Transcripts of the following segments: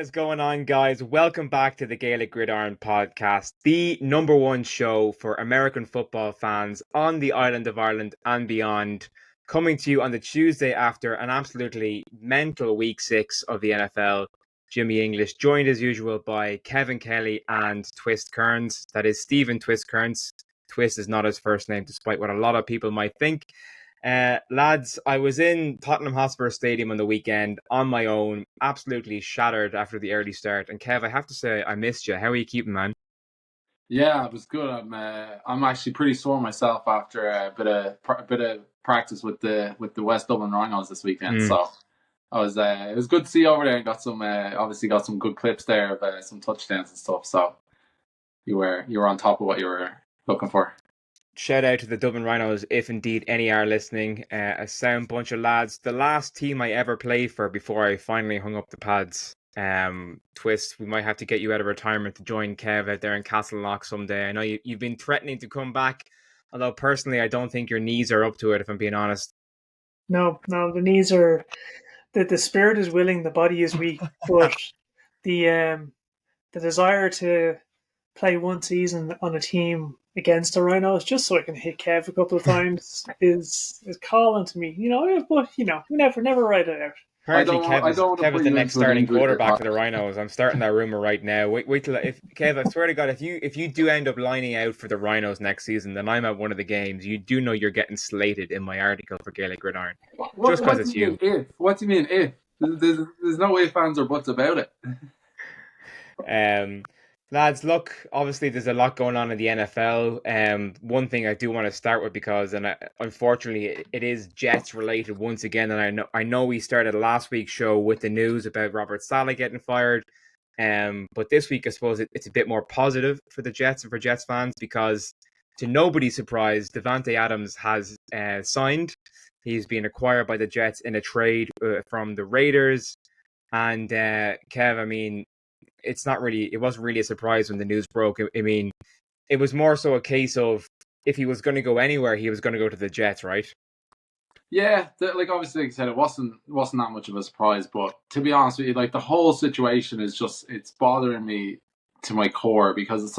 is going on, guys? Welcome back to the Gaelic Gridiron podcast, the number one show for American football fans on the island of Ireland and beyond. Coming to you on the Tuesday after an absolutely mental week 6 of the NFL. Jimmy English, joined as usual by Kevin Kelly and Twist Kearns. That is Stephen Twist Kearns. Twist is not his first name, despite what a lot of people might think. Lads, I was in Tottenham Hotspur Stadium on the weekend on my own, absolutely shattered after the early start. And Kev, I have to say, I missed you. How are you keeping, man? Yeah, it was good. I'm actually pretty sore myself after a bit of practice with the West Dublin Rhinos this weekend. So I was it was good to see you over there and got some obviously got some good clips there of some touchdowns and stuff. So you were on top of what you were looking for. Shout out to the Dublin Rhinos, if indeed any are listening. A sound bunch of lads. The last team I ever played for before I finally hung up the pads. Twist, we might have to get you out of retirement to join Kev out there in Castleknock someday. I know you've been threatening to come back, although personally I don't think your knees are up to it, if I'm being honest. No, the knees are. The spirit is willing, the body is weak. But the desire to play one season on a team against the Rhinos just so I can hit Kev a couple of times is calling to me. But you never write it out. Apparently, Kev is the next starting quarterback for the Rhinos. I'm starting that rumor right now. Wait till Kev. I swear to God, if you do end up lining out for the Rhinos next season, then I'm at one of the games. You do know you're getting slated in my article for Gaelic Gridiron, just because it's you. What do you mean if? There's no ifs, ands, or buts about it. Lads, look, obviously there's a lot going on in the NFL. One thing I do want to start with, because unfortunately it is Jets related once again, and I know we started last week's show with the news about Robert Saleh getting fired. But this week I suppose it's a bit more positive for the Jets and for Jets fans, because to nobody's surprise, Davante Adams has signed. He's been acquired by the Jets in a trade from the Raiders. And Kev, I mean, it wasn't really a surprise when the news broke. I mean, it was more so a case of if he was going to go anywhere, he was going to go to the Jets, right? Yeah, obviously, like I said, it wasn't that much of a surprise. But to be honest with you, the whole situation is it's bothering me to my core, because it's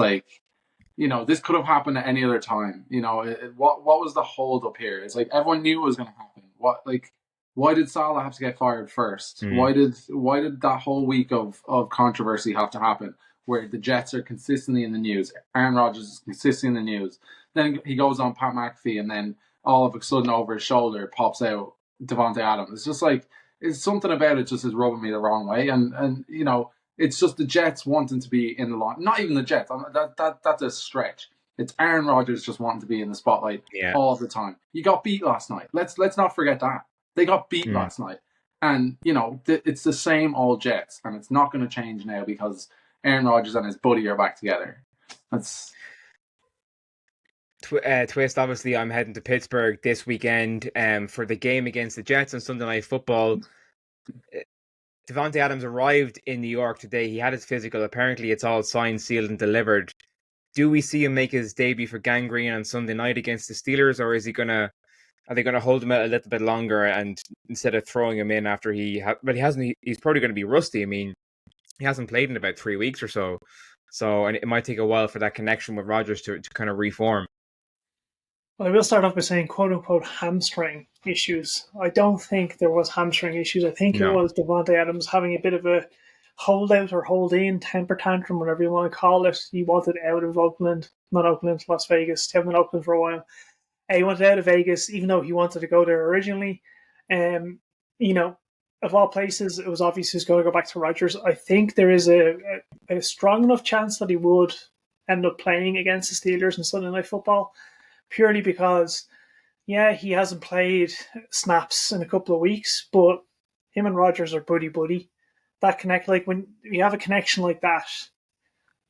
this could have happened at any other time. What was the hold up here? It's everyone knew it was going to happen. Why did Saleh have to get fired first? Why did that whole week of controversy have to happen, where the Jets are consistently in the news, Aaron Rodgers is consistently in the news, then he goes on Pat McAfee, and then all of a sudden over his shoulder pops out Davante Adams. It's just it's something about it just is rubbing me the wrong way, and it's just the Jets wanting to be in the line. Not even the Jets. That's a stretch. It's Aaron Rodgers just wanting to be in the spotlight all the time. You got beat last night. Let's not forget that. They got beat last night. And, it's the same old Jets. And it's not going to change now because Aaron Rodgers and his buddy are back together. That's... Twist, obviously, I'm heading to Pittsburgh this weekend for the game against the Jets on Sunday Night Football. Davante Adams arrived in New York today. He had his physical. Apparently, it's all signed, sealed, and delivered. Do we see him make his debut for Gang Green on Sunday night against the Steelers, or is he going to... Are they going to hold him out a little bit longer, and instead of throwing him in after but he hasn't, he's probably going to be rusty. I mean, he hasn't played in about 3 weeks or so. And it might take a while for that connection with Rodgers to kind of reform. Well, I will start off by saying, quote unquote, hamstring issues. I don't think there was hamstring issues. I think it was Davante Adams having a bit of a holdout or hold in temper tantrum, whatever you want to call it. He wanted out of Las Vegas. He had been in Oakland for a while. He wanted out of Vegas, even though he wanted to go there originally. Of all places, it was obvious he was going to go back to Rodgers. I think there is a strong enough chance that he would end up playing against the Steelers in Sunday Night Football, purely because, he hasn't played snaps in a couple of weeks, but him and Rodgers are buddy-buddy. That connect, when you have a connection like that,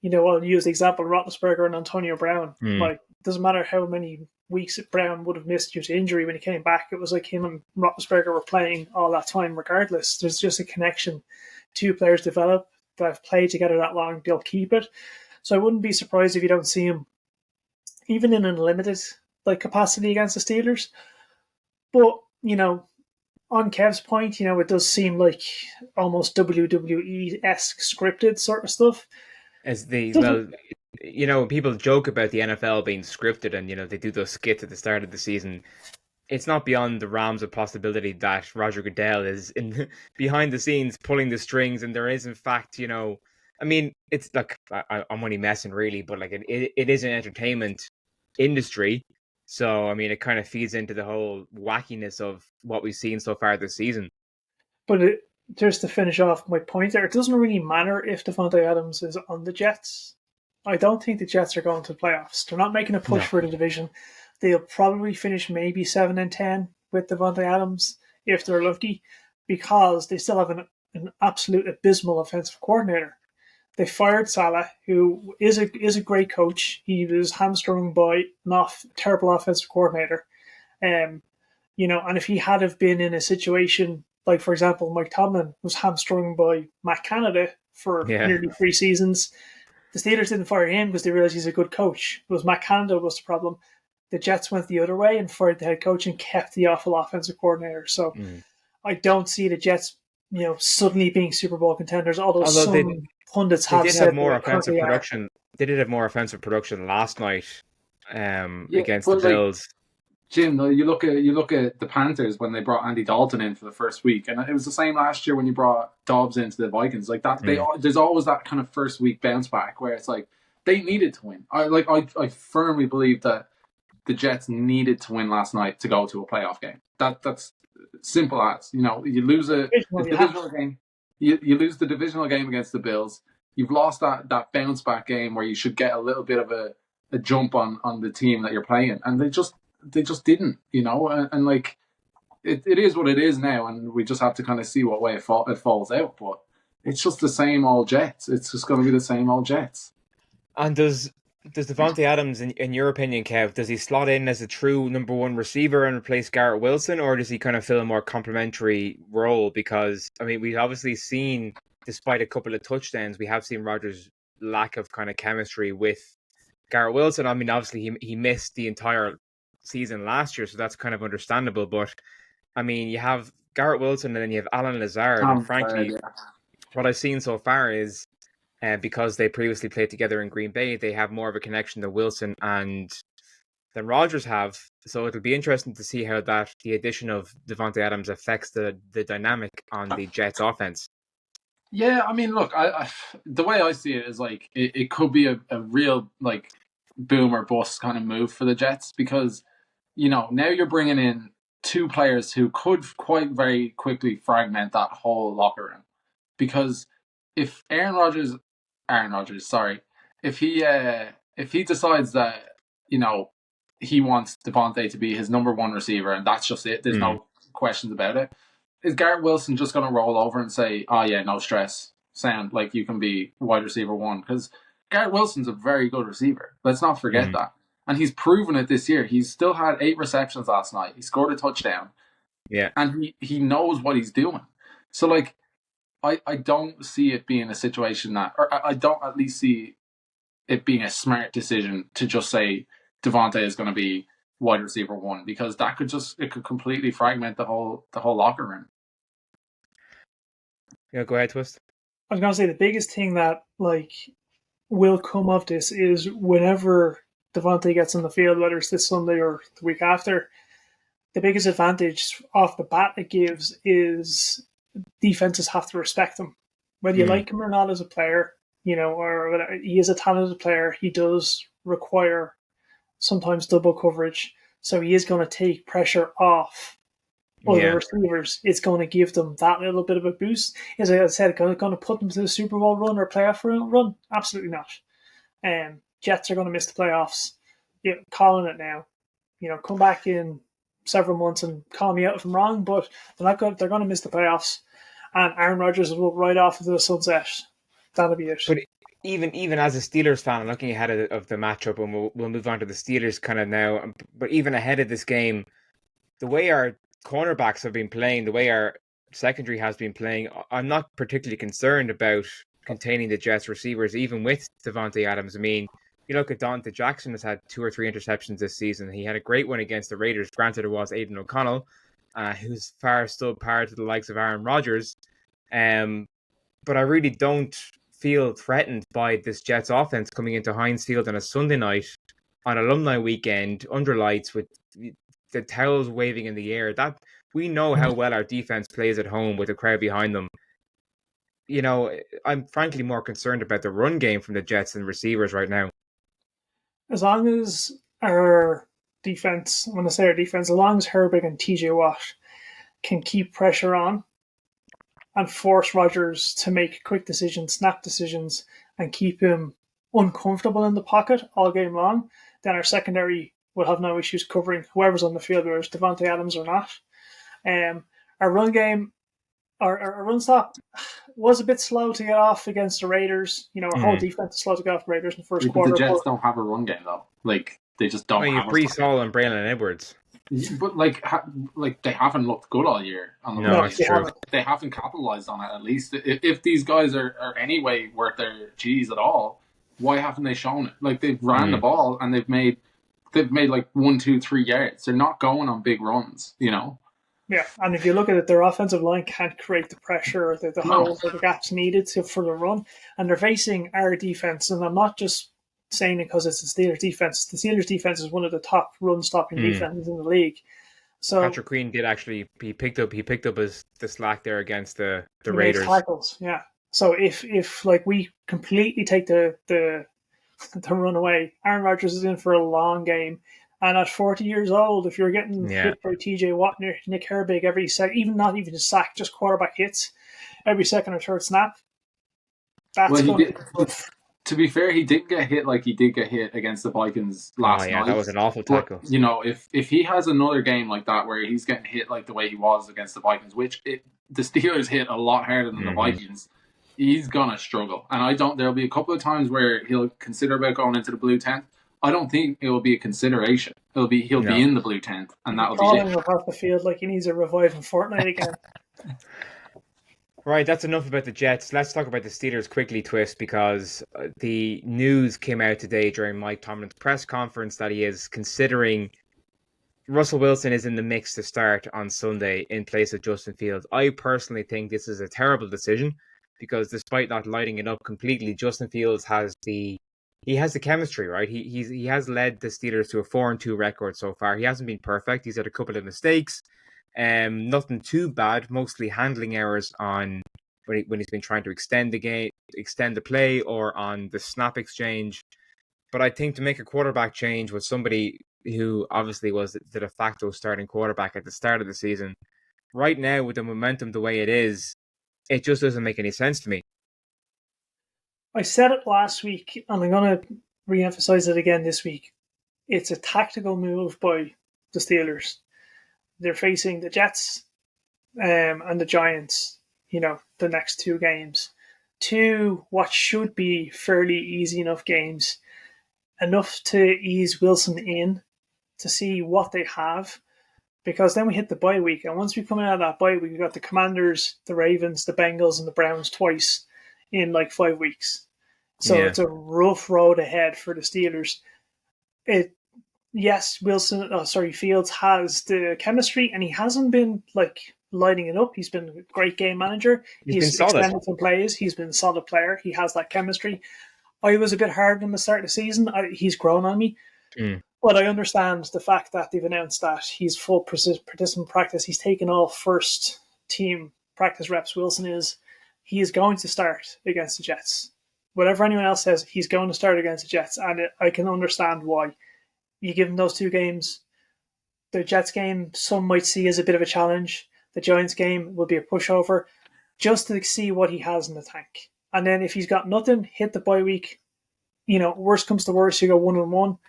I'll use the example of Roethlisberger and Antonio Brown. It doesn't matter how many weeks Brown would have missed due to injury. When he came back, it was like him and Roethlisberger were playing all that time regardless. There's just a connection. Two players develop that have played together that long, they'll keep it. So I wouldn't be surprised if you don't see him even in a limited capacity against the Steelers. But, on Kev's point, it does seem like almost WWE-esque scripted sort of stuff. As people joke about the NFL being scripted, and they do those skits at the start of the season. It's not beyond the realms of possibility that Roger Goodell is in behind the scenes pulling the strings, and there is, in fact, I mean, it's like I'm only messing, really, but like it is an entertainment industry, so I mean, it kind of feeds into the whole wackiness of what we've seen so far this season. But just to finish off my point there, it doesn't really matter if Davante Adams is on the Jets. I don't think the Jets are going to the playoffs. They're not making a push for the division. They'll probably finish maybe 7-10 with Davante Adams if they're lucky, because they still have an absolute abysmal offensive coordinator. They fired Saleh, who is a great coach. He was hamstrung by a terrible offensive coordinator. And if he had have been in a situation like, for example, Mike Tomlin was hamstrung by Matt Canada for nearly 3 seasons, the Steelers didn't fire him because they realized he's a good coach. It was Matt Canada was the problem. The Jets went the other way and fired the head coach and kept the awful offensive coordinator. So I don't see the Jets, suddenly being Super Bowl contenders. Although some pundits have said more offensive production. They did have more offensive production last night against the Bills. Jim, you look at the Panthers when they brought Andy Dalton in for the first week, and it was the same last year when you brought Dobbs into the Vikings. Like that, there's always that kind of first week bounce back where it's like they needed to win. I firmly believe that the Jets needed to win last night to go to a playoff game. That's simple as. You lose a divisional game. You lose the divisional game against the Bills. You've lost that bounce back game where you should get a little bit of a jump on the team that you're playing, and they just didn't, and like it is what it is now, and we just have to kind of see what way it falls out. But it's just the same old Jets. It's just going to be the same old Jets. And does Davante Adams, in your opinion, Kev, does he slot in as a true number one receiver and replace Garrett Wilson, or does he kind of fill a more complementary role? Because, I mean, we've obviously seen, despite a couple of touchdowns, we have seen Rodgers' lack of kind of chemistry with Garrett Wilson. I mean, obviously he missed the entire season last year, so that's kind of understandable. But, I mean, you have Garrett Wilson and then you have Allen Lazard. And frankly, what I've seen so far is, because they previously played together in Green Bay, they have more of a connection than Wilson and than Rodgers have. So it'll be interesting to see how the addition of Davante Adams affects the dynamic on the Jets offense. Yeah, I mean, look, the way I see it is like it could be a real like boom or bust kind of move for the Jets, because now you're bringing in 2 players who could quite very quickly fragment that whole locker room. Because if Aaron Rodgers, if he decides that he wants Davante to be his number one receiver and that's just it, there's no questions about it, is Garrett Wilson just going to roll over and say, "Oh yeah, no stress, sound like you can be wide receiver 1"? Because Garrett Wilson's a very good receiver. Let's not forget that, and he's proven it this year. He's still had 8 receptions last night. He scored a touchdown. Yeah, and he knows what he's doing. So like, I don't see it being a situation that, or I don't at least see it being a smart decision to just say Davante is going to be wide receiver 1, because that could completely fragment the whole locker room. Yeah, go ahead, Twist. I was going to say the biggest thing that will come of this is whenever Davante gets on the field, whether it's this Sunday or the week after, the biggest advantage off the bat it gives is defenses have to respect him. Whether you like him or not as a player, or whether he is a talented player, he does require sometimes double coverage. So he is going to take pressure off other receivers. It's going to give them that little bit of a boost. As I said, going to put them to the Super Bowl run or playoff run? Absolutely not. Jets are going to miss the playoffs. Calling it now. Come back in several months and call me out if I'm wrong, but they're going to miss the playoffs, and Aaron Rodgers will ride off into the sunset. That'll be it. But even as a Steelers fan, I'm looking ahead of the matchup, and we'll move on to the Steelers kind of now. But even ahead of this game, the way our cornerbacks have been playing, the way our secondary has been playing, I'm not particularly concerned about containing the Jets receivers, even with Davante Adams. I mean, you look at Dante Jackson has had 2 or 3 interceptions this season. He had a great one against the Raiders. Granted, it was Aiden O'Connell. who's far still prior to the likes of Aaron Rodgers. But I really don't feel threatened by this Jets offense coming into Heinz Field on a Sunday night on alumni weekend under lights with the towels waving in the air. That we know how well our defense plays at home with the crowd behind them. I'm frankly more concerned about the run game from the Jets and receivers right now. As long as our defense, when I say our defense, as long as Herbig and TJ Watt can keep pressure on and force Rodgers to make quick decisions, snap decisions, and keep him uncomfortable in the pocket all game long, then our secondary will have no issues covering whoever's on the field, whether it's Devontae Adams or not. Our run game, our run stop was a bit slow to get off against the Raiders. Our whole defense is slow to get off the Raiders in the first quarter. The Jets don't have a run game though. Like they just don't. You have Breece Hall and Braylon Edwards. But like they haven't looked good all year. On the no, it's true. They haven't capitalized on it. At least if these guys are anyway worth their cheese at all, why haven't they shown it? Like they've ran the ball and they've made like 1, 2, 3 yards. They're not going on big runs. Yeah, and if you look at it, their offensive line can't create the pressure or the holes or the gaps needed for the run, and they're facing our defense. And I'm not just saying it because it's the Steelers' defense. The Steelers' defense is one of the top run-stopping defenses in the league. So Patrick Queen did actually he picked up the slack there against the Raiders. Tackles, yeah. So if like we completely take the run away, Aaron Rodgers is in for a long game. And at 40 years old, if you're getting hit by TJ Watt, Nick Herbig every second, not even a sack, just quarterback hits every second or third snap, that's going to be tough. To be fair, he did get hit like he did get hit against the Vikings last night. That was an awful tackle. But, if he has another game like that where he's getting hit like the way he was against the Vikings, which the Steelers hit a lot harder than the Vikings, he's going to struggle. And there'll be a couple of times where he'll consider about going into the blue tent. I don't think it will be a consideration. He'll be in the blue tent, and that'll be it. Across the field like he needs a revive in Fortnite again. Right, that's enough about the Jets. Let's talk about the Steelers quickly, Twist, because the news came out today during Mike Tomlin's press conference that he is considering Russell Wilson is in the mix to start on Sunday in place of Justin Fields. I personally think this is a terrible decision because despite not lighting it up completely, Justin Fields has the chemistry, right? He has led the Steelers to a 4-2 record so far. He hasn't been perfect. He's had a couple of mistakes. Nothing too bad, mostly handling errors on when he's been trying to extend the game, extend the play, or on the snap exchange. But I think to make a quarterback change with somebody who obviously was the de facto starting quarterback at the start of the season, right now with the momentum the way it is, it just doesn't make any sense to me. I said it last week, and I'm going to re-emphasize it again this week. It's a tactical move by the Steelers. They're facing the Jets and the Giants, the next 2 games. 2 what should be fairly easy enough games. Enough to ease Wilson in to see what they have. Because then we hit the bye week. And once we come out of that bye week, we've got the Commanders, the Ravens, the Bengals, and the Browns twice in like 5 weeks. So It's a rough road ahead for the Steelers. Fields has the chemistry, and he hasn't been like lighting it up. He's been a great game manager. He's been extended some plays. He's been a solid player. He has that chemistry. I was a bit hard on the start of the season. He's grown on me. But I understand the fact that they've announced that he's full participant practice. He's taken all first team practice reps. Wilson is. He is going to start against the Jets. Whatever anyone else says, he's going to start against the Jets, and I can understand why. You give him those 2 games. The Jets game, some might see as a bit of a challenge. The Giants game will be a pushover, just to see what he has in the tank. And then if he's got nothing, hit the bye week. Worst comes to worst, you go 1-1.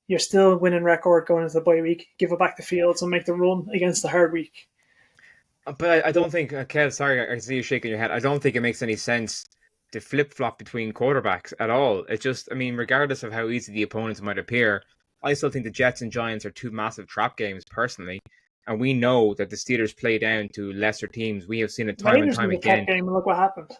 You're still winning record going into the bye week. Give it back to Fields and make the run against the hard week. But I don't think, Kev, sorry, I see you shaking your head. I don't think it makes any sense to flip-flop between quarterbacks at all. It just, regardless of how easy the opponents might appear, I still think the Jets and Giants are 2 massive trap games, personally. And we know that the Steelers play down to lesser teams. We have seen it time and time again. Trap game, and look what happened.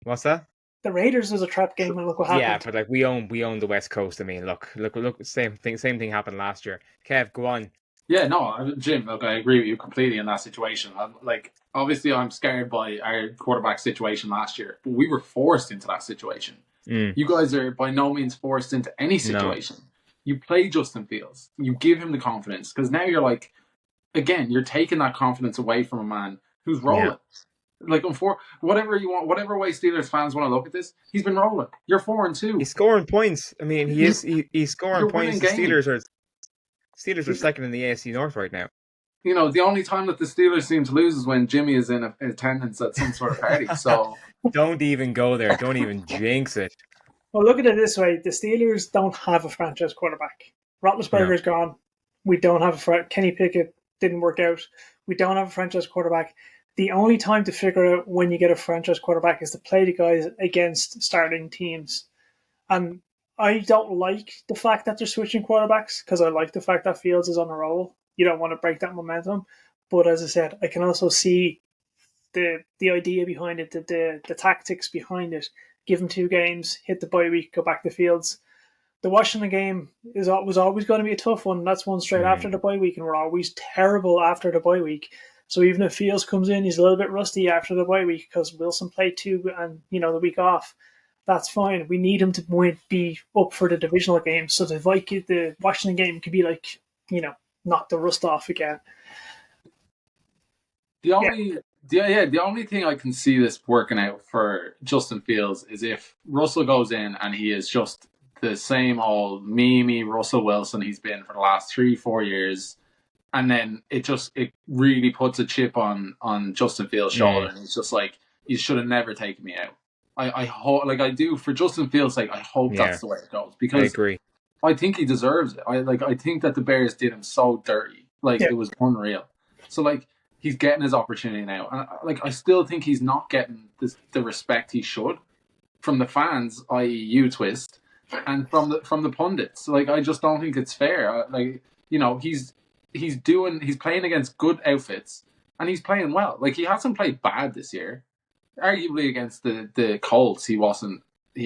What's that? The Raiders was a trap game, and look what happened. Yeah, but like we own the West Coast. Look, same thing happened last year. Kev, go on. Yeah, no, Jim, look, I agree with you completely in that situation. Obviously, I'm scared by our quarterback situation last year, but we were forced into that situation. Mm, You guys are by no means forced into any no. situation. You play Justin Fields. You give him the confidence because now you're like, again, you're taking that confidence away from a man who's Yeah. rolling. Like, whatever you want, whatever way Steelers fans want to look at this, he's been rolling. You're 4-2. He's scoring points. I mean, he's scoring You're winning points. The games. Steelers are second in the AFC North right now. The only time that the Steelers seem to lose is when Jimmy is in attendance at some sort of party. So Don't even go there. Don't even jinx it. Well, look at it this way: the Steelers don't have a franchise quarterback. Roethlisberger's gone. We don't have Kenny Pickett didn't work out. We don't have a franchise quarterback. The only time to figure out when you get a franchise quarterback is to play the guys against starting teams. And I don't like the fact that they're switching quarterbacks because I like the fact that Fields is on a roll. You don't want to break that momentum. But as I said, I can also see the idea behind it, the tactics behind it. Give them 2 games, hit the bye week, go back to Fields. The Washington game was always going to be a tough one. That's one straight after the bye week, and we're always terrible after the bye week. So even if Fields comes in, he's a little bit rusty after the bye week because Wilson played 2 and the week off. That's fine. We need him to be up for the divisional game, so the Washington game could be like knock the rust off again. the only thing I can see this working out for Justin Fields is if Russell goes in and he is just the same old me Russell Wilson he's been for the last 3-4 years, and then it really puts a chip on Justin Fields' shoulder, and he's just like, you should have never taken me out. I hope, like I do, for Justin Fields' sake, I hope that's the way it goes, because I agree. I think he deserves it. I think that the Bears did him so dirty, it was unreal. So he's getting his opportunity now, and I still think he's not getting the respect he should from the fans, i.e., you Twist, and from the pundits. I just don't think it's fair. He's playing against good outfits, and he's playing well. He hasn't played bad this year. Arguably against the Colts, he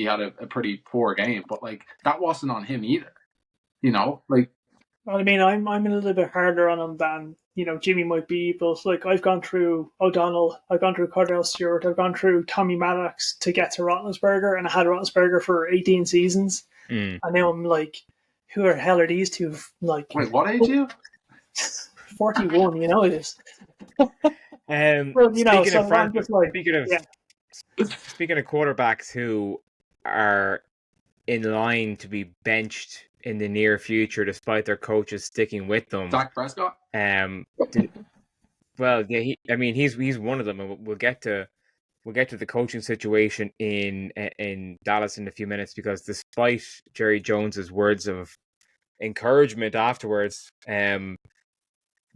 had a pretty poor game, but that wasn't on him either. Well, I mean, I'm a little bit harder on him than Jimmy might be, but I've gone through O'Donnell, I've gone through Cordell Stewart, I've gone through Tommy Maddox to get to Roethlisberger, and I had Roethlisberger for 18 seasons, and now I'm like, who the hell are these two? Wait, what age are you? 41. It is. Well, speaking of quarterbacks who are in line to be benched in the near future, despite their coaches sticking with them, Dak Prescott. Well, yeah, he's one of them, and we'll get to the coaching situation in Dallas in a few minutes, because despite Jerry Jones's words of encouragement afterwards,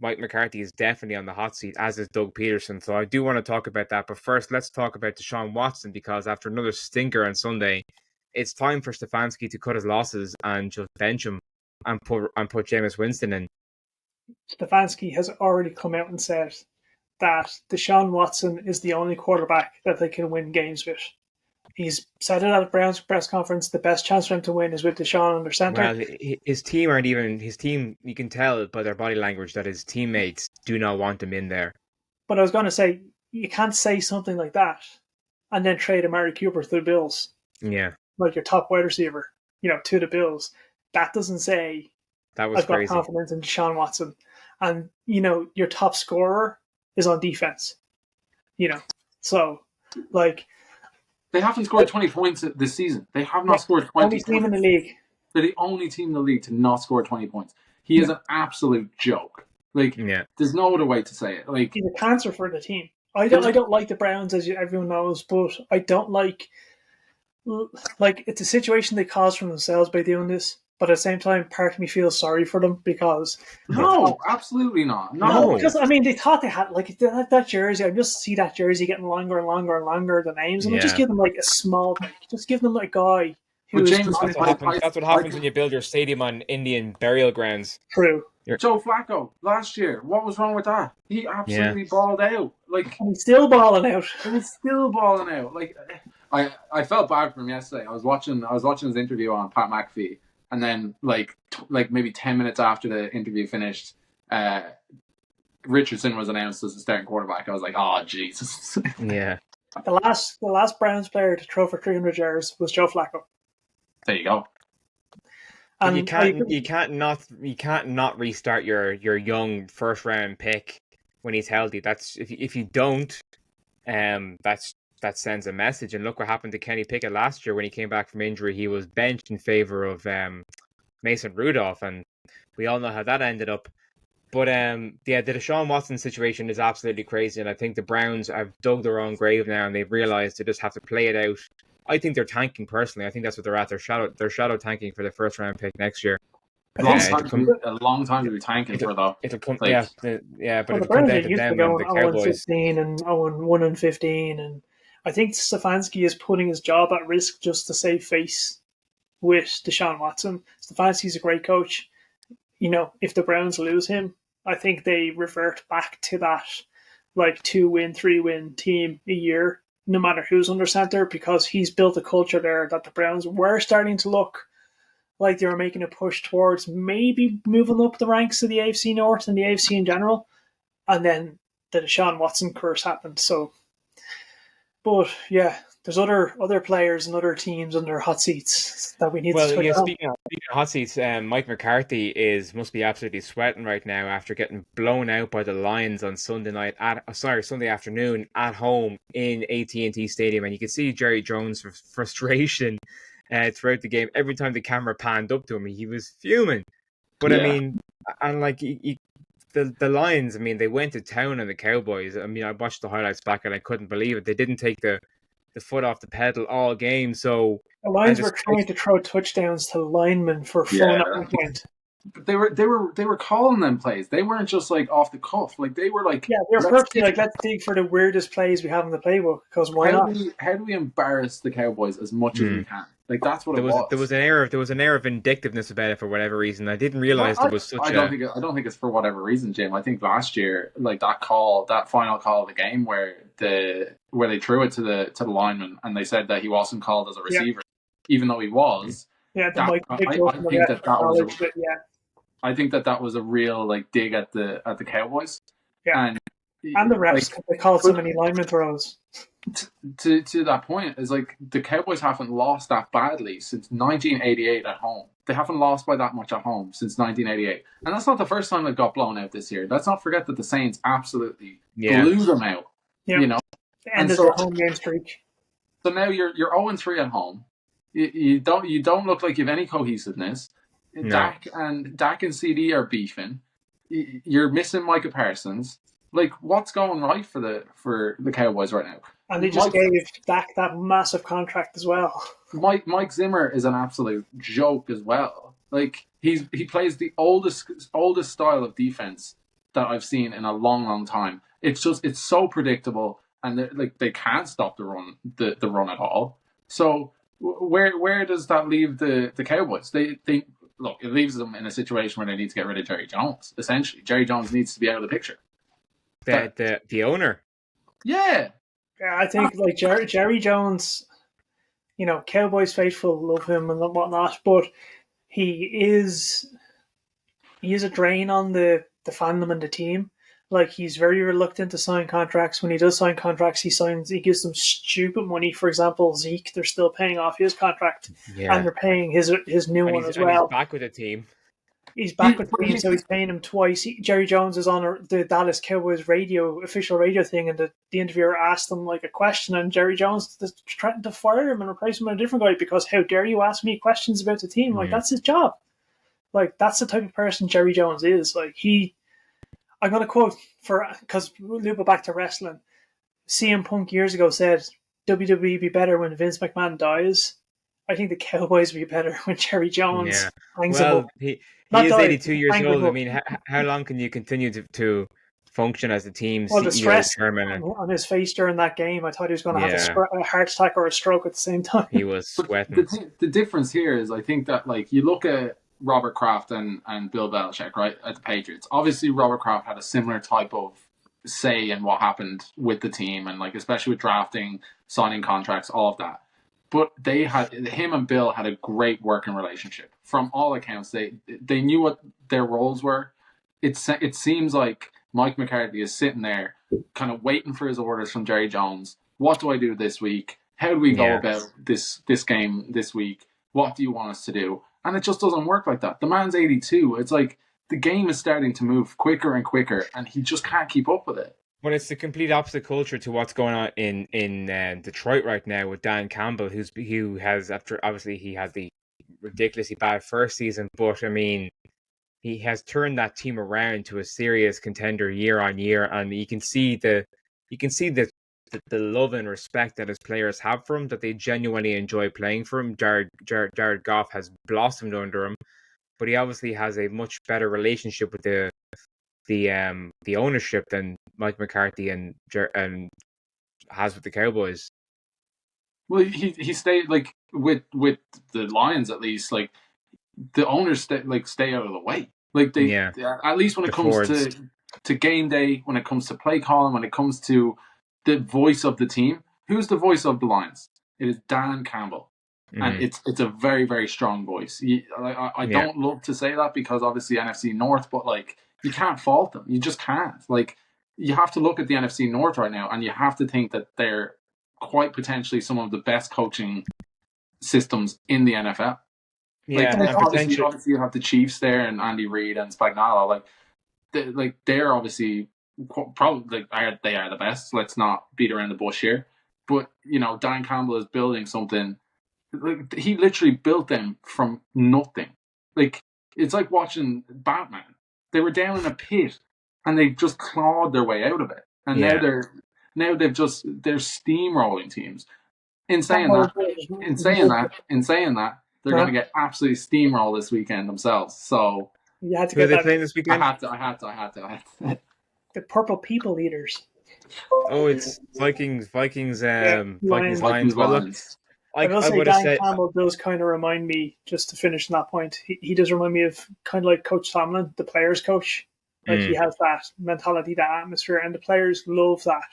Mike McCarthy is definitely on the hot seat, as is Doug Peterson. So I do want to talk about that. But first, let's talk about Deshaun Watson, because after another stinker on Sunday, it's time for Stefanski to cut his losses and just bench him and put Jameis Winston in. Stefanski has already come out and said that Deshaun Watson is the only quarterback that they can win games with. He's said it at a Browns press conference. The best chance for him to win is with Deshaun under center. Well, his team aren't even his team. You can tell by their body language that his teammates do not want him in there. But I was going to say, you can't say something like that and then trade Amari Cooper to the Bills. Yeah, like your top wide receiver, to the Bills. That doesn't say that was I've crazy. got confidence in Deshaun Watson, and your top scorer is on defense. So they haven't scored 20 points this season. They have not scored 20 only team points. In the league. They're the only team in the league to not score 20 points. He is an absolute joke. There's no other way to say it. He's a cancer for the team. I don't like the Browns, as everyone knows, but I don't like it's a situation they caused for themselves by doing this. But at the same time, part of me feels sorry for them because no, absolutely not. No, because they thought they had that jersey. I just see that jersey getting longer and longer and longer. The names, and just give them a small break. Just give them a guy. That's what happens when you build your stadium on Indian burial grounds. True. Joe Flacco last year. What was wrong with that? He absolutely balled out. He's still balling out. I felt bad for him yesterday. I was watching his interview on Pat McAfee, and then maybe 10 minutes after the interview finished, Richardson was announced as the starting quarterback, I was like, oh Jesus. Yeah. The last Browns player to throw for 300 yards was Joe Flacco. There you go. But And you can't not restart your young first round pick when he's healthy. That's if you don't, that sends a message. And look what happened to Kenny Pickett last year when he came back from injury. He was benched in favor of Mason Rudolph, and we all know how that ended up. But the Deshaun Watson situation is absolutely crazy, and I think the Browns have dug their own grave now, and they've realized they just have to play it out. I think they're tanking personally. I think that's what they're at. They're shadow tanking for the first round pick next year. A long time to be tanking for, though. It'll come, like, but the it'll come Browns down are to used to them and going the 0-15 Cowboys. and 1-15, and I think Stefanski is putting his job at risk just to save face with Deshaun Watson. Stefanski's a great coach. If the Browns lose him, I think they revert back to that 2-win, 3-win team a year, no matter who's under center, because he's built a culture there that the Browns were starting to look like they were making a push towards maybe moving up the ranks of the AFC North and the AFC in general. And then the Deshaun Watson curse happened. But yeah, there's other players and other teams under hot seats that we need to switch on. Speaking of hot seats, Mike McCarthy must be absolutely sweating right now after getting blown out by the Lions on Sunday afternoon at home in AT&T Stadium, and you can see Jerry Jones' frustration throughout the game. Every time the camera panned up to him, he was fuming. But yeah. I mean, and the Lions, I mean, they went to town on the Cowboys. I mean, I watched the highlights back and I couldn't believe it. They didn't take the foot off the pedal all game. So the Lions were trying to throw touchdowns to linemen for fun at one point. But they were calling them plays. They weren't just off the cuff. They were they were perfectly let's dig for the weirdest plays we have in the playbook, because why not? How do we embarrass the Cowboys as much as we can? That's what it was. There was an air of vindictiveness about it for whatever reason. I didn't realize there was such. I don't think it's for whatever reason, Jim. I think last year, that final call of the game where they threw it to the lineman and they said that he wasn't called as a receiver, even though he was. Yeah, I think that was a real dig at the Cowboys. Yeah, and the refs they called so many lineman throws. To that point, is the Cowboys haven't lost that badly since 1988 at home. They haven't lost by that much at home since 1988, and that's not the first time they got blown out this year. Let's not forget that the Saints absolutely blew them out. Yeah. The end of their home game streak. So now you're 0-3 at home. You don't look like you have any cohesiveness. No. Dak and CD are beefing. You're missing Micah Parsons. What's going right for the Cowboys right now? And they just gave Dak that massive contract as well. Mike Zimmer is an absolute joke as well. He plays the oldest style of defense that I've seen in a long, long time. It's so predictable, and they can't stop the run at all. So where does that leave the Cowboys? They look, it leaves them in a situation where they need to get rid of Jerry Jones. Essentially, Jerry Jones needs to be out of the picture. The owner. Yeah. Yeah, I think Jerry Jones, Cowboys faithful love him and whatnot, but he is a drain on the fandom and the team. He's very reluctant to sign contracts. When he does sign contracts, he gives them stupid money. For example, Zeke, they're still paying off his contract, and they're paying his new one as well. He's back with the team. He's back with the team, so he's paying him twice. Jerry Jones is on the Dallas Cowboys official radio thing, and the interviewer asked him a question, and Jerry Jones is threatened to fire him and replace him with a different guy because how dare you ask me questions about the team? That's his job. That's the type of person Jerry Jones is. I'm going to quote because we'll loop it back to wrestling. CM Punk years ago said, WWE be better when Vince McMahon dies. I think the Cowboys will be better when Jerry Jones hangs him up. He is 82 years old. I mean, how long can you continue to function as a team CEO? The stress on his face during that game, I thought he was going to have a heart attack or a stroke at the same time. He was sweating. The difference here is I think that you look at Robert Kraft and Bill Belichick, right, at the Patriots. Obviously, Robert Kraft had a similar type of say in what happened with the team and especially with drafting, signing contracts, all of that. But him and Bill had a great working relationship. From all accounts, they knew what their roles were. it seems like Mike McCarthy is sitting there, kind of waiting for his orders from Jerry Jones. What do I do this week? How do we go Yeah. about this game this week? What do you want us to do? And it just doesn't work like that. The man's 82. It's like the game is starting to move quicker and quicker, and he just can't keep up with it. Well, it's the complete opposite culture to what's going on in Detroit right now with Dan Campbell, who has, after obviously he had the ridiculously bad first season, but I mean he has turned that team around to a serious contender year on year, and you can see the love and respect that his players have for him, that they genuinely enjoy playing for him. Jared Goff has blossomed under him, but he obviously has a much better relationship with the ownership than Mike McCarthy and has with the Cowboys. Well, he stayed like with the Lions at least. Like the owners stay out of the way. Like they at least when it comes to game day, when it comes to play calling, when it comes to the voice of the team. Who's the voice of the Lions? It is Dan Campbell. And it's a very, very strong voice. I don't love to say that because obviously NFC North, but like you can't fault them. You just can't. Like you have to look at the NFC North right now, and you have to think that they're quite potentially some of the best coaching systems in the NFL. Yeah, like, obviously you have the Chiefs there and Andy Reid and Spagnuolo. They're obviously probably they are the best. Let's not beat around the bush here. But Dan Campbell is building something. Like he literally built them from nothing. Like it's like watching Batman. They were down in a pit and they just clawed their way out of it. And now they're steamrolling teams. In saying that, they're going to get absolutely steamrolled this weekend themselves. So you had to who are they playing this weekend? I had to. The Purple People Eaters. Oh, it's Vikings, Lions. I will say Dan Campbell does kind of remind me, just to finish on that point, he does remind me of kind of like Coach Tomlin, the players' coach. Like he has that mentality, that atmosphere, and the players love that.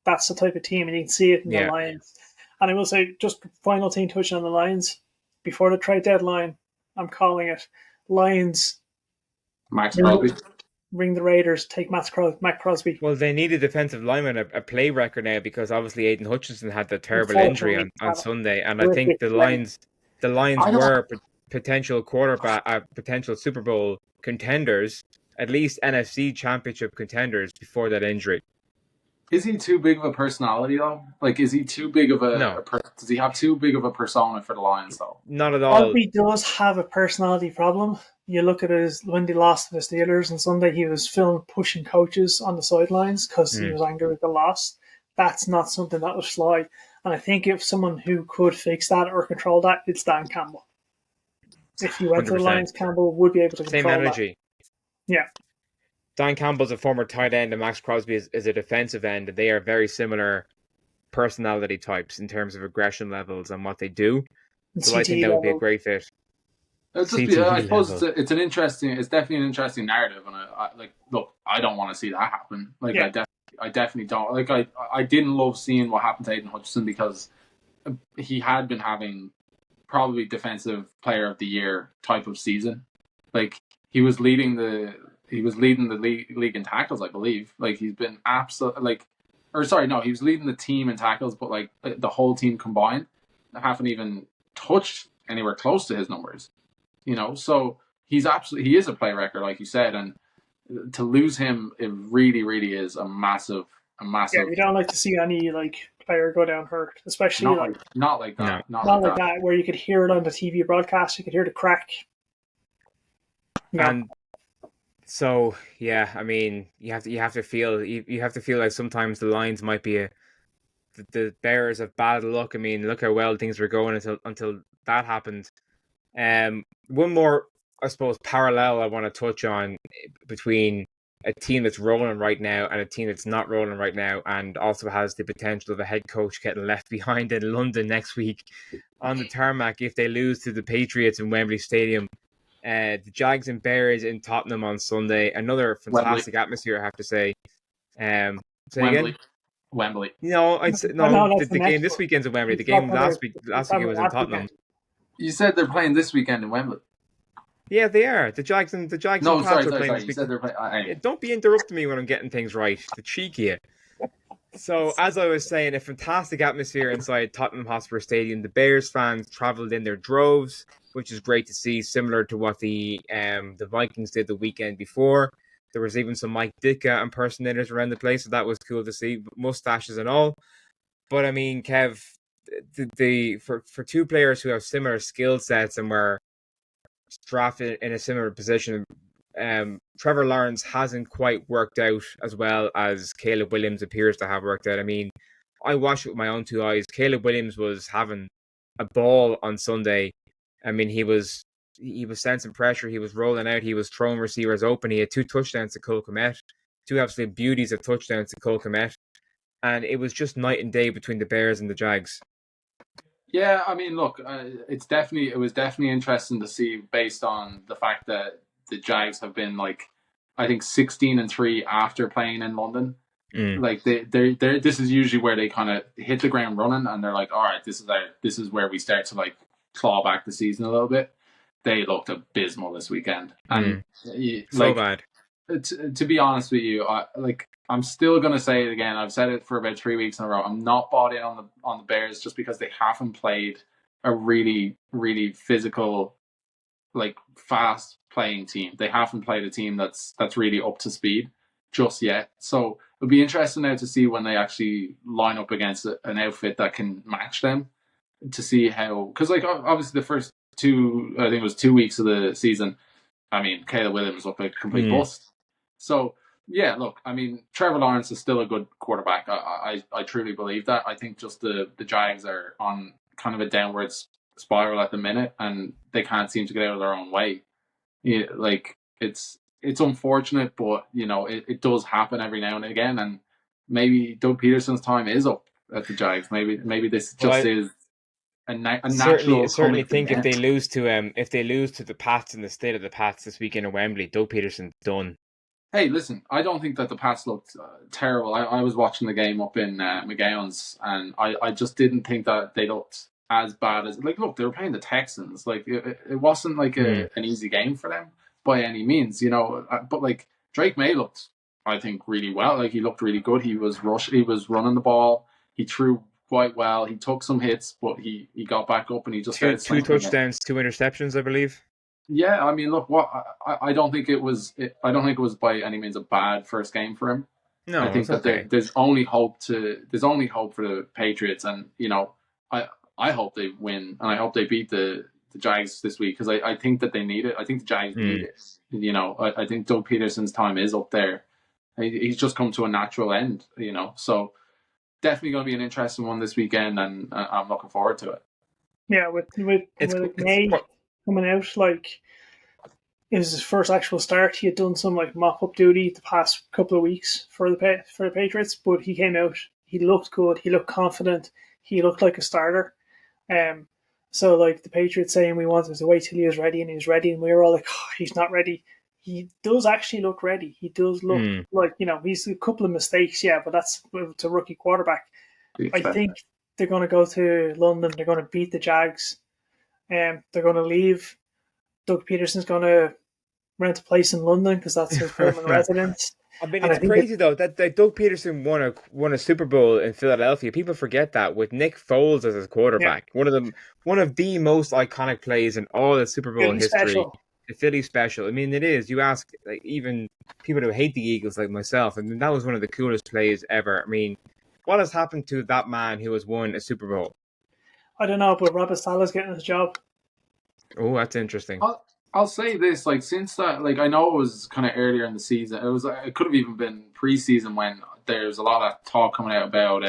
That's the type of team, and you can see it in the Lions. And I will say, just final thing touching on the Lions, before the trade deadline, I'm calling it Lions. Max Crosby. Ring the Raiders, take Matt Crosby. Well, they need a defensive lineman, a play record now, because obviously Aiden Hutchinson had the terrible injury on Sunday, and I think the Lions were potential potential Super Bowl contenders, at least NFC Championship contenders before that injury. Is he too big of a personality though? Like, is he too big of a? No. Does he have too big of a persona for the Lions though? Not at all. Crosby does have a personality problem. You look at his when they lost to the Steelers on Sunday, he was filmed pushing coaches on the sidelines because he was angry with the loss. That's not something that would fly. And I think if someone who could fix that or control that, it's Dan Campbell. If he went 100%. To the Lions, Campbell would be able to control same energy. That. Yeah. Dan Campbell's a former tight end, and Max Crosby is a defensive end, and they are very similar personality types in terms of aggression levels and what they do. So I think that would be a great fit. I suppose it's definitely an interesting narrative, and I don't want to see that happen. I definitely don't. Like I didn't love seeing what happened to Aiden Hutchinson because he had been having probably defensive player of the year type of season. Like he was leading the league in tackles, I believe. Like he's been he was leading the team in tackles, but like the whole team combined haven't even touched anywhere close to his numbers. So he is a play record, like you said, and to lose him, it really, really is a massive. Yeah, we don't like to see any player go down hurt, especially not like that. No. Not like that, where you could hear it on the TV broadcast, you could hear the crack. No. And so, yeah, I mean, you have to feel like sometimes the Lions might be the bearers of bad luck. I mean, look how well things were going until that happened. One more, I suppose, parallel I want to touch on between a team that's rolling right now and a team that's not rolling right now, and also has the potential of a head coach getting left behind in London next week on the tarmac if they lose to the Patriots in Wembley Stadium. The Jags and Bears in Tottenham on Sunday. Another fantastic atmosphere, I have to say. Wembley. The game this weekend's in Wembley. The game last weekend was in Tottenham. You said they're playing this weekend in Wembley. Yeah, they are. The Jags and No, Pats are sorry, playing sorry. this You week. said they're playing. Yeah, don't be interrupting me when I'm getting things right. The cheek you. So, as I was saying, a fantastic atmosphere inside Tottenham Hotspur Stadium. The Bears fans travelled in their droves, which is great to see, similar to what the Vikings did the weekend before. There was even some Mike Ditka impersonators around the place, so that was cool to see, mustaches and all. But I mean, Kev, for two players who have similar skill sets and were drafted in a similar position, Trevor Lawrence hasn't quite worked out as well as Caleb Williams appears to have worked out. I mean, I watched it with my own two eyes. Caleb Williams was having a ball on Sunday. I mean, he was sensing pressure. He was rolling out. He was throwing receivers open. He had two touchdowns to Cole Kmet, two absolute beauties of touchdowns to Cole Kmet, and it was just night and day between the Bears and the Jags. Yeah, I mean, look, it was definitely interesting to see based on the fact that the Jags have been like, I think 16-3 after playing in London. Mm. Like they this is usually where they kind of hit the ground running and they're like, all right, this is where we start to like claw back the season a little bit. They looked abysmal this weekend, and so bad. To be honest with you, I'm still gonna say it again. I've said it for about 3 weeks in a row. I'm not bought in on the Bears just because they haven't played a really, really physical, like fast playing team. They haven't played a team that's really up to speed just yet. So it'll be interesting now to see when they actually line up against an outfit that can match them, to see how, because like obviously the first I think it was 2 weeks of the season, I mean, Caleb Williams looked like a complete bust. So yeah, look, I mean, Trevor Lawrence is still a good quarterback. I truly believe that. I think just the Jags are on kind of a downwards spiral at the minute, and they can't seem to get out of their own way. Yeah, like it's unfortunate, but you know it does happen every now and again. And maybe Doug Peterson's time is up at the Jags. Maybe this just is a natural certainly coming to think an end. if they lose to the Pats in the state of the Pats this weekend in Wembley, Doug Peterson's done. Hey, listen, I don't think that the Pats looked terrible. I was watching the game up in McGowan's, and I just didn't think that they looked as bad as, like, look, they were playing the Texans. Like, it wasn't like an easy game for them by any means, you know. But like Drake May looked, I think, really well. Like, he looked really good. He was running the ball. He threw quite well. He took some hits, but he got back up and he just started two touchdowns, 2 interceptions, I believe. Yeah, I mean, look, I don't think it was. I don't think it was by any means a bad first game for him. No, I think that okay. there's only hope for the Patriots, and you know, I hope they win, and I hope they beat the Jags this week, because I think that they need it. I think the Jags need it. You know, I think Doug Peterson's time is up there. He's just come to a natural end. You know, so definitely going to be an interesting one this weekend, and I'm looking forward to it. Yeah, with May coming out, like, it was his first actual start. He had done some like mop up duty the past couple of weeks for the Patriots, but he came out. He looked good. He looked confident. He looked like a starter. So like the Patriots saying we wanted to wait till he was ready, and he was ready, and we were all like, oh, he's not ready. He does actually look ready. He does look like, you know, he's a couple of mistakes, yeah, but that's a rookie quarterback. I think they're going to go to London. They're going to beat the Jags. They're going to leave. Doug Peterson's going to rent a place in London because that's his permanent residence. I mean, it's crazy though that Doug Peterson won a Super Bowl in Philadelphia. People forget that, with Nick Foles as his quarterback. Yeah. One of the most iconic plays in all the Super Bowl history. The Philly special. I mean, it is. You ask like even people who hate the Eagles like myself. I mean, that was one of the coolest plays ever. I mean, what has happened to that man who has won a Super Bowl? I don't know, but Robert Saleh's getting his job. Oh, that's interesting. I'll say this, like, since that, like, I know it was kind of earlier in the season. It could have even been preseason when there's a lot of talk coming out about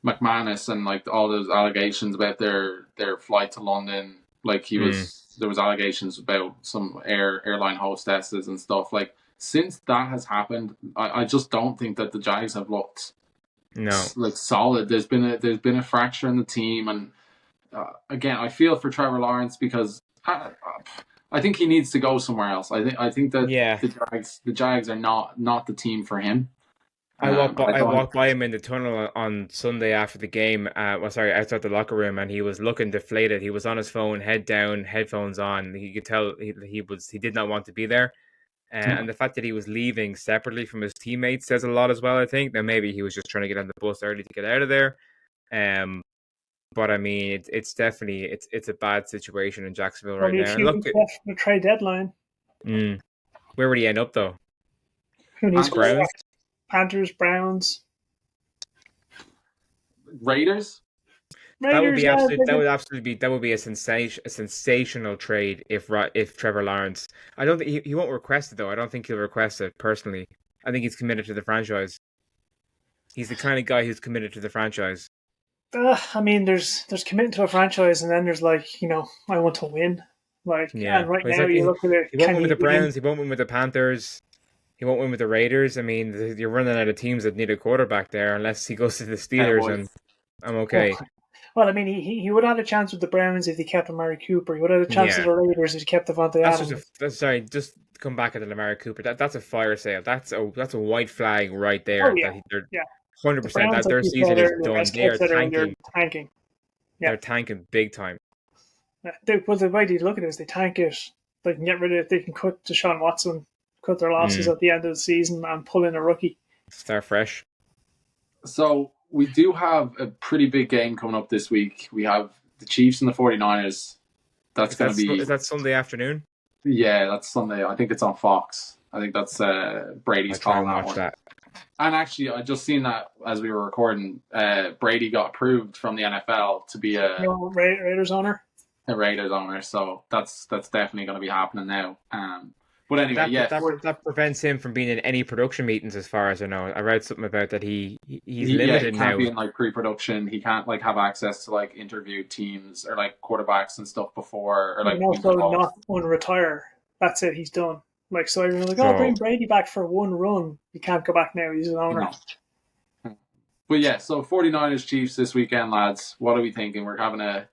McManus and like all those allegations about their flight to London. Like there was allegations about some airline hostesses and stuff. Like, since that has happened, I just don't think that the Jags have looked like solid. There's been a fracture in the team, and again, I feel for Trevor Lawrence because I think he needs to go somewhere else. I think that the Jags are not the team for him. I thought, walked by him in the tunnel on Sunday after the game. Outside the locker room, and he was looking deflated. He was on his phone, head down, headphones on. He could tell he did not want to be there. And the fact that he was leaving separately from his teammates says a lot as well. I think that maybe he was just trying to get on the bus early to get out of there. But I mean, it's definitely it's a bad situation in Jacksonville right Only a now. And few look, weeks left from the trade deadline. where would he end up though? Who needs Panthers. quarterbacks? Panthers, Browns, Raiders. That would Raiders. be Yeah, absolute. That would be a sensational trade if Trevor Lawrence. I don't think he won't request it though. I don't think he'll request it personally. I think he's committed to the franchise. He's the kind of guy who's committed to the franchise. I mean, there's committing to a franchise, and then there's like, I want to win. Like, Yeah, and right But he's now like- you look at it. He won't Can win with he the Browns. He won't win with the Panthers. He won't win with the Raiders. I mean, you're running out of teams that need a quarterback there, unless he goes to the Steelers, Cowboys. and I'm okay. Well, I mean, he would have had a chance with the Browns if he kept Amari Cooper. He would have had a chance with Yeah. the Raiders if he kept Devontae Adams. Just come back at the Lamar Cooper. That's a fire sale. That's a white flag right there. Oh, yeah. They're Yeah. 100% Browns, that like their you season said is earlier, done. as They are Kev said earlier, tanking. tanking. Yeah. They're tanking big time. Well, the way they look at it is they tank it. They can get rid of it. They can cut Deshaun Watson, cut their losses at the end of the season, and pull in a rookie. Start fresh. So we do have a pretty big game coming up this week. We have the Chiefs and the 49ers. That's going to be... Is that Sunday afternoon? Yeah, that's Sunday. I think it's on Fox. I think that's Brady's I'll try calling and that watch one. that. And actually, I just seen that as we were recording. Brady got approved from the NFL to be a Raiders owner. Raiders owner, so that's definitely going to be happening now. But anyway, That prevents him from being in any production meetings, as far as I know. I read something about that. He's he limited can't now. be in like pre-production. He can't like have access to like interview teams or like quarterbacks and stuff before or like. And also not unretire. That's it. He's done. Like, so everyone's like, So- bring Brady back for one run. He can't go back now. He's an owner. No. But yeah, so 49ers Chiefs this weekend, lads. What are we thinking? We're having a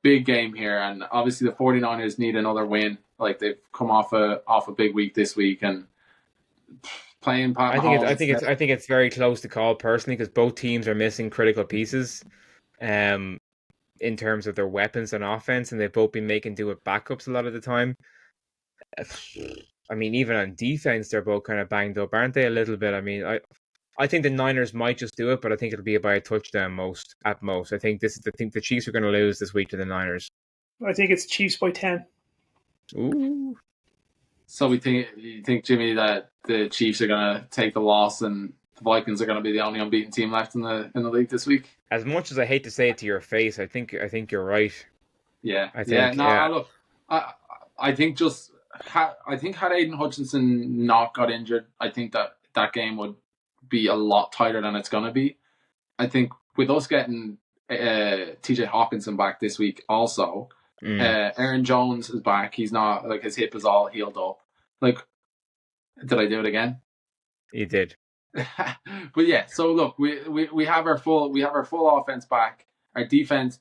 big game here, and obviously the 49ers need another win. Like, they've come off a big week this week, and playing Pat Mahomes. I think it's very close to call personally, because both teams are missing critical pieces, in terms of their weapons and offense, and they've both been making do with backups a lot of the time. I mean, even on defense, they're both kind of banged up, aren't they? A little bit. I mean, I think the Niners might just do it, but I think it'll be by a touchdown at most. I think the Chiefs are going to lose this week to the Niners. I think it's Chiefs by 10. Ooh. So you think, Jimmy, that the Chiefs are going to take the loss and the Vikings are going to be the only unbeaten team left in the league this week? As much as I hate to say it to your face, I think you're right. Yeah. Yeah. Look, I think had Aiden Hutchinson not got injured, I think that game would be a lot tighter than it's going to be. I think with us getting TJ Hawkinson back this week also, Aaron Jones is back. He's not, like, his hip is all healed up. Like, did I do it again? You did. But yeah, so look, we have our full offense back. Our defense,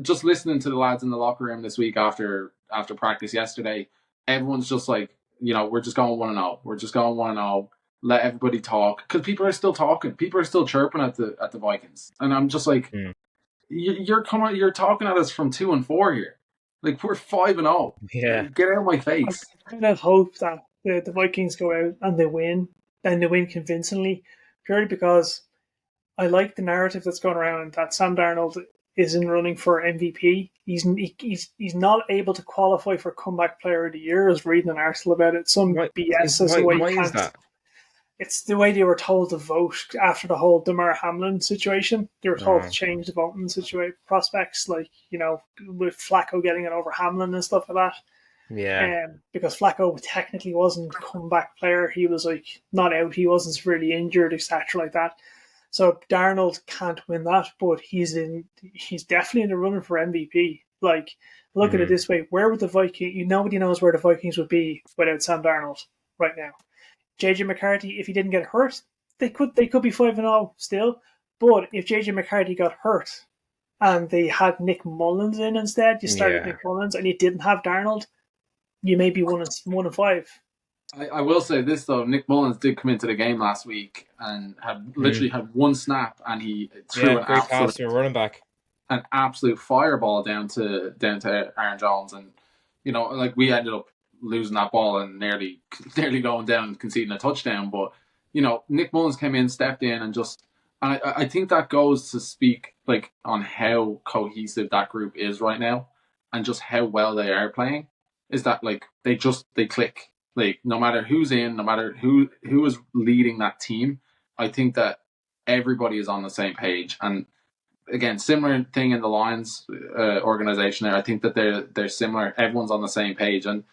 just listening to the lads in the locker room this week after practice yesterday, everyone's just like, we're just going 1-0. We're just going 1-0. Let everybody talk, because people are still talking. People are still chirping at the Vikings, and I'm just like, you're talking at us from 2-4 here. Like, we're 5-0. Yeah. Get out of my face. I kind of hope that the Vikings go out and they win, and they win convincingly, purely because I like the narrative that's going around that Sam Darnold is in running for MVP. He's not able to qualify for Comeback Player of the Year. I was reading an article about it. Some BS as the way why is that? It's the way they were told to vote after the whole Damar Hamlin situation. They were told to change the voting prospects, like, with Flacco getting it over Hamlin and stuff like that. Yeah. Because Flacco technically wasn't comeback player. He was like not out. He wasn't severely injured, etc. like that. So Darnold can't win that, but he's definitely in the running for MVP. Like, look at it this way: where would the Vikings? Nobody knows where the Vikings would be without Sam Darnold right now. JJ McCarthy, if he didn't get hurt, they could be 5-0 still. But if JJ McCarthy got hurt and they had Nick Mullins in instead, you started Nick Mullins and you didn't have Darnold, you may be 1-5. I will say this though, Nick Mullins did come into the game last week and had literally had one snap, and he threw Yeah, great pass to a running back. an absolute fireball down to Aaron Jones, and like we ended up losing that ball and nearly going down and conceding a touchdown. But Nick Mullins came in, stepped in, and I think that goes to speak like on how cohesive that group is right now, and just how well they are playing. Is that like they click, like no matter who's in, no matter who is leading that team. I think that everybody is on the same page, and again, similar thing in the Lions organization there. I think that they're similar. Everyone's on the same page, and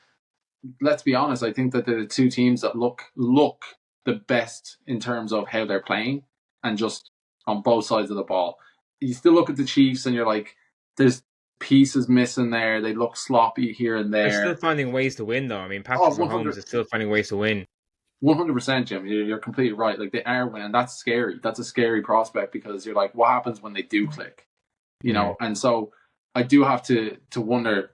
let's be honest. I think that they're the two teams that look the best in terms of how they're playing, and just on both sides of the ball. You still look at the Chiefs, and you're like, there's pieces missing there. They look sloppy here and there. They're still finding ways to win, though. I mean, Patrick Mahomes is still finding ways to win. 100%, Jim. You're completely right. Like, they are winning. That's scary. That's a scary prospect, because you're like, what happens when they do click? And so I do have to wonder.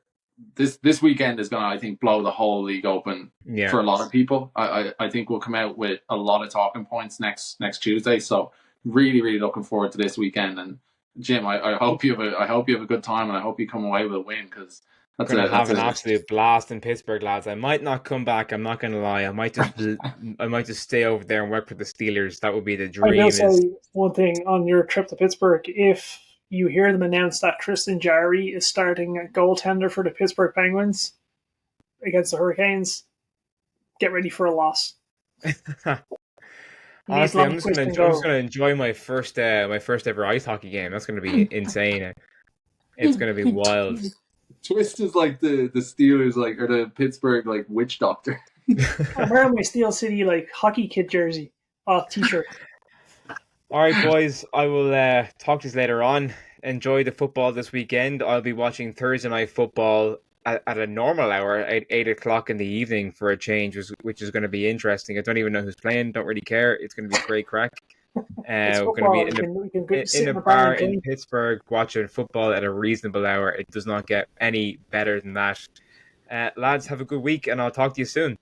This weekend is going to, I think, blow the whole league open for a lot of people. I think we'll come out with a lot of talking points next Tuesday. So really, really looking forward to this weekend. And Jim, I hope you have a good time, and I hope you come away with a win, because I'm going to have an absolute blast in Pittsburgh, lads. I might not come back. I'm not going to lie. I might just stay over there and work for the Steelers. That would be the dream. I will say one thing on your trip to Pittsburgh. If you hear them announce that Tristan Jarry is starting a goaltender for the Pittsburgh Penguins against the Hurricanes, get ready for a loss. Honestly, I'm just going to enjoy my first ever ice hockey game. That's going to be insane. It's going to be wild. Twist is like the Steelers, like, or the Pittsburgh, like, witch doctor. I'm wearing my Steel City, like, hockey kid jersey, t-shirt. All right, boys. I will talk to you later on. Enjoy the football this weekend. I'll be watching Thursday night football at a normal hour at 8 o'clock in the evening for a change, which is going to be interesting. I don't even know who's playing. Don't really care. It's going to be great crack. We're going to be in a bar in Pittsburgh watching football at a reasonable hour. It does not get any better than that. Lads, have a good week, and I'll talk to you soon.